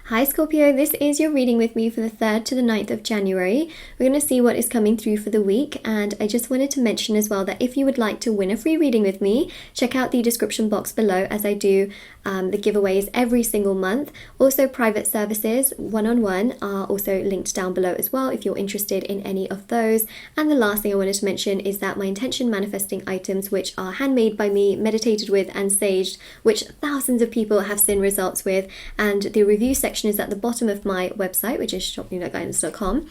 Hi Scorpio, this is your reading with me for the 3rd to the 9th of January. We're going to see what is coming through for the week, and I just wanted to mention as well that if you would like to win a free reading with me, check out the description box below as I do the giveaways every single month. Also, private services one-on-one are also linked down below as well if you're interested in any of those. And the last thing I wanted to mention is that my intention manifesting items, which are handmade by me, meditated with and saged, which thousands of people have seen results with, and the review section is at the bottom of my website, which is moonlight.guidance.com,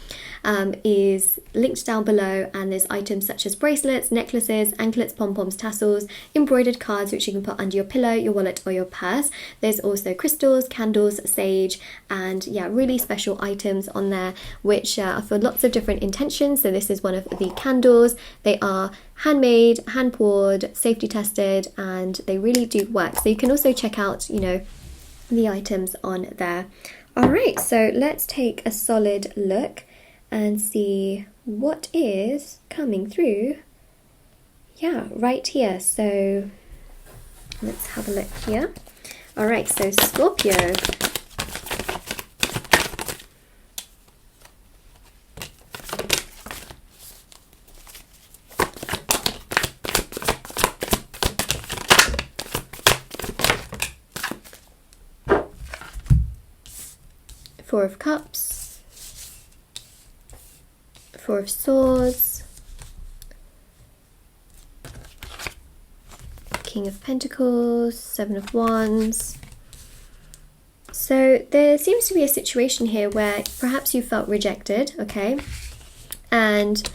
is linked down below, and there's items such as bracelets, necklaces, anklets, pom-poms, tassels, embroidered cards which you can put under your pillow, your wallet or your purse. There's also crystals, candles, sage, and yeah, really special items on there which are for lots of different intentions. So this is one of the candles. They are handmade, hand poured, safety tested, and they really do work. So you can also check out, the items on there. All right, so let's take a solid look and see what is coming through. Yeah, right here. So let's have a look here. All right, so Scorpio. Four of Cups, Four of Swords, King of Pentacles, Seven of Wands. So there seems to be a situation here where perhaps you felt rejected, okay? And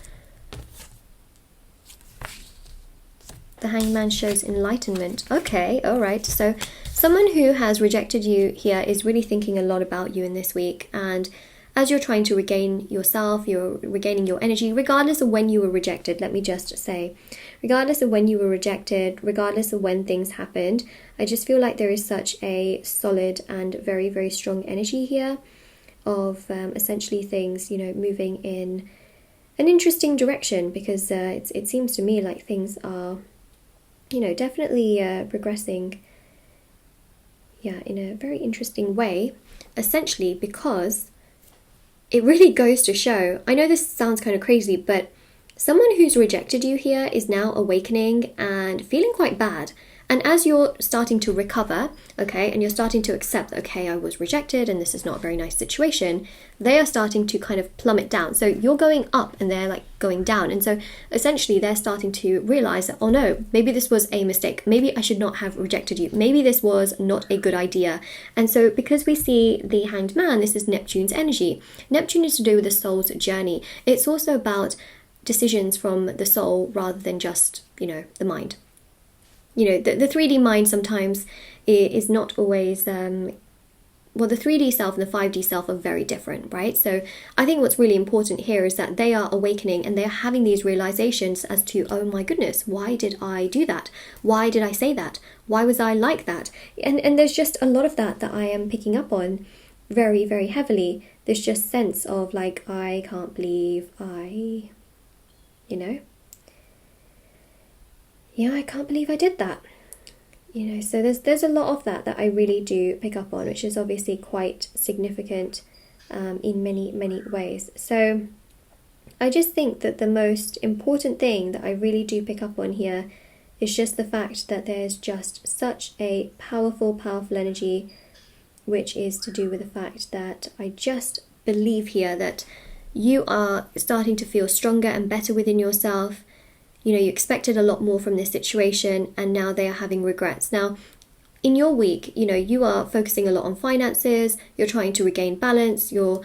the Hangman shows enlightenment. Okay, all right. So someone who has rejected you here is really thinking a lot about you in this week. And as you're trying to regain yourself, you're regaining your energy, regardless of when you were rejected, let me just say, regardless of when you were rejected, regardless of when things happened, I just feel like there is such a solid and very, very strong energy here of essentially things, moving in an interesting direction, because it seems to me like things are, definitely progressing, in a very interesting way, essentially because it really goes to show, I know this sounds kind of crazy, but someone who's rejected you here is now awakening and feeling quite bad. And as you're starting to recover, okay, and you're starting to accept, okay, I was rejected and this is not a very nice situation, they are starting to kind of plummet down. So you're going up and they're like going down. And so essentially they're starting to realize that, oh no, maybe this was a mistake. Maybe I should not have rejected you. Maybe this was not a good idea. And so because we see the Hanged Man, this is Neptune's energy. Neptune is to do with the soul's journey. It's also about decisions from the soul rather than just, the mind. The 3D mind sometimes is not always, the 3D self and the 5D self are very different, right? So I think what's really important here is that they are awakening and they are having these realizations as to, oh my goodness, why did I do that? Why did I say that? Why was I like that? And there's just a lot of that I am picking up on very, very heavily. There's just sense of like, I can't believe I can't believe I did that. So there's a lot of that I really do pick up on, which is obviously quite significant in many, many ways. So I just think that the most important thing that I really do pick up on here is just the fact that there's just such a powerful, powerful energy, which is to do with the fact that I just believe here that you are starting to feel stronger and better within yourself. You expected a lot more from this situation and now they are having regrets. Now, in your week, you are focusing a lot on finances, you're trying to regain balance, you're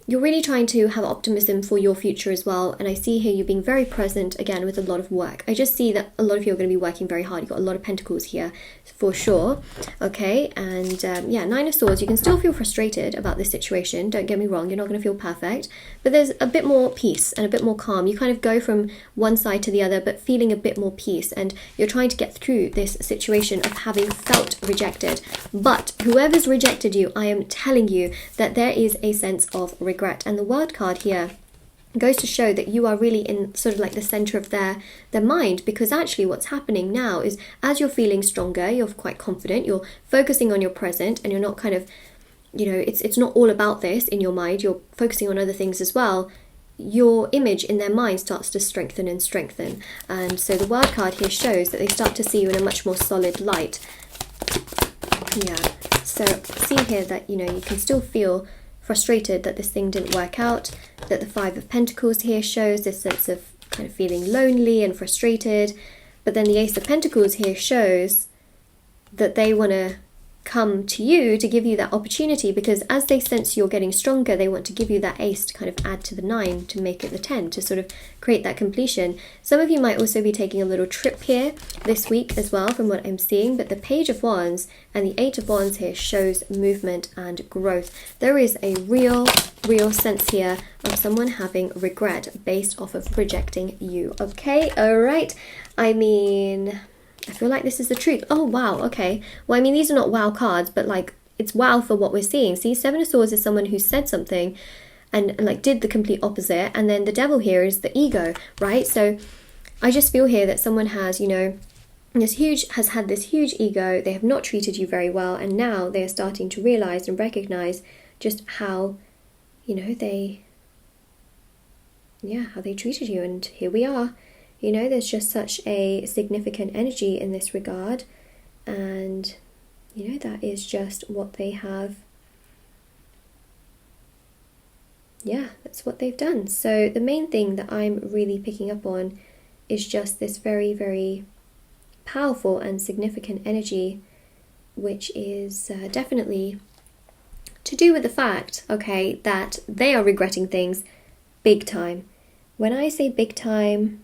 really trying to have optimism for your future as well. And I see here you being very present again with a lot of work. I just see that a lot of you are going to be working very hard. You've got a lot of pentacles here for sure. Okay, and Nine of Swords, you can still feel frustrated about this situation. Don't get me wrong, you're not going to feel perfect, but there's a bit more peace and a bit more calm. You kind of go from one side to the other, but feeling a bit more peace, and you're trying to get through this situation of having felt rejected. But whoever's rejected you, I am telling you that there is a sense of regret. And the World card here goes to show that you are really in sort of like the center of their mind, because actually what's happening now is as you're feeling stronger, you're quite confident, you're focusing on your present, and you're not kind of you know, it's not all about this in your mind, you're focusing on other things as well, your image in their mind starts to strengthen and strengthen. And so the wild card here shows that they start to see you in a much more solid light. Yeah, so see here that, you know, you can still feel frustrated that this thing didn't work out, that the Five of Pentacles here shows this sense of kind of feeling lonely and frustrated, but then the Ace of Pentacles here shows that they want to come to you to give you that opportunity, because as they sense you're getting stronger, they want to give you that ace to kind of add to the 9 to make it the 10, to sort of create that completion. Some of you might also be taking a little trip here this week as well, from what I'm seeing, but the Page of Wands and the Eight of Wands here shows movement and growth. There is a real sense here of someone having regret based off of rejecting you. Okay, all right. I mean, I feel like this is the truth. Oh, wow, okay. Well, I mean, these are not wow cards, but like, it's wow for what we're seeing. See, Seven of Swords is someone who said something and like did the complete opposite. And then the Devil here is the ego, right? So I just feel here that someone has, you know, has had this huge ego. They have not treated you very well. And now they are starting to realize and recognize just how, you know, how they treated you. And here we are. You know, there's just such a significant energy in this regard, and, you know, that is just what they have. Yeah, that's what they've done. So the main thing that I'm really picking up on is just this very, very powerful and significant energy, which is definitely to do with the fact, okay, that they are regretting things big time. When I say big time,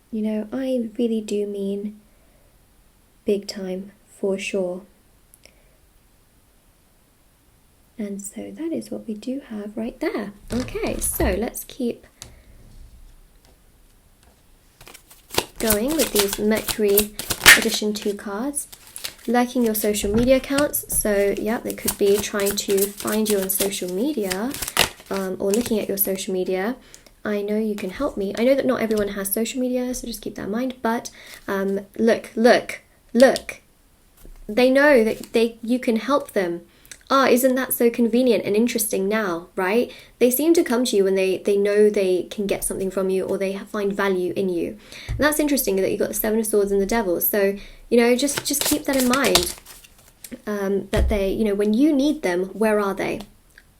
you know, I really do mean big time for sure. And so that is what we do have right there. Okay, so let's keep going with these Mercury Edition 2 cards. Lurking your social media accounts. So yeah, they could be trying to find you on social media, or looking at your social media. I know you can help me. I know that not everyone has social media, so just keep that in mind. But look. They know that you can help them. Isn't that so convenient and interesting now, right? They seem to come to you when they know they can get something from you, or they find value in you. And that's interesting that you got the Seven of Swords and the Devil. So, you know, just keep that in mind. That they, you know, when you need them, where are they?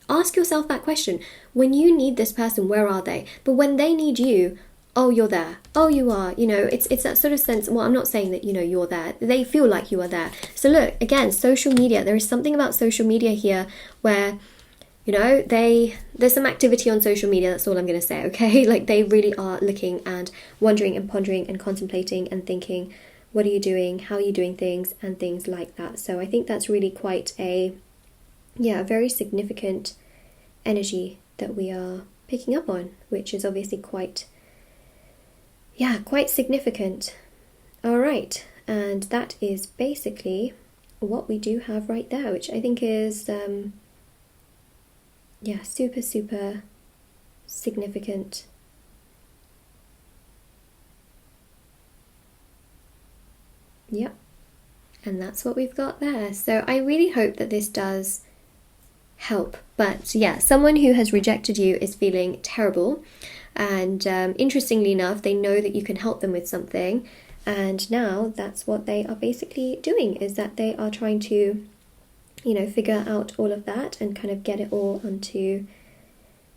Ask yourself that question. When you need this person, where are they? But when they need you, oh, you're there. Oh, you are. You know, it's that sort of sense. Well, I'm not saying that, you know, you're there. They feel like you are there. So look, again, social media. There is something about social media here where, you know, there's some activity on social media. That's all I'm going to say, okay? Like, they really are looking and wondering and pondering and contemplating and thinking, what are you doing? How are you doing things? And things like that. So I think that's really quite a very significant energy that we are picking up on, which is obviously quite significant. All right, and that is basically what we do have right there, which I think is super significant. Yep, and that's what we've got there. So I really hope that this does help. But yeah, someone who has rejected you is feeling terrible, and interestingly enough, they know that you can help them with something, and now that's what they are basically doing, is that they are trying to, you know, figure out all of that and kind of get it all onto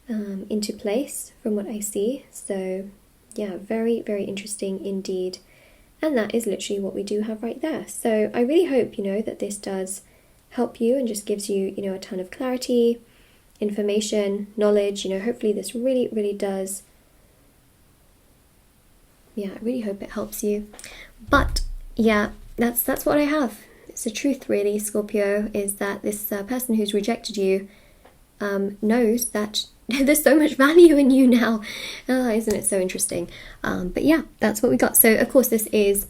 into place from what I see. So yeah, very interesting indeed. And that is literally what we do have right there. So I really hope, you know, that this does help you and just gives you, you know, a ton of clarity, information, knowledge. You know, hopefully this really does. Yeah, I really hope it helps you. But yeah, that's what I have. It's the truth, really, Scorpio, is that this person who's rejected you knows that there's so much value in you now. Isn't it so interesting? But yeah, that's what we got. So of course this is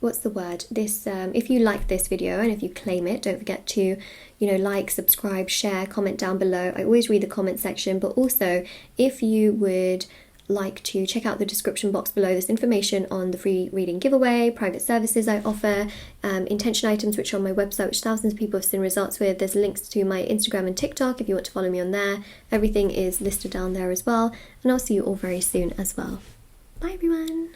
what's the word? This if you like this video and if you claim it, don't forget to, you know, like, subscribe, share, comment down below. I always read the comment section, but also if you would like to check out the description box below. There's information on the free reading giveaway, private services I offer, intention items which are on my website, which thousands of people have seen results with. There's links to my Instagram and TikTok if you want to follow me on there. Everything is listed down there as well, and I'll see you all very soon as well. Bye everyone!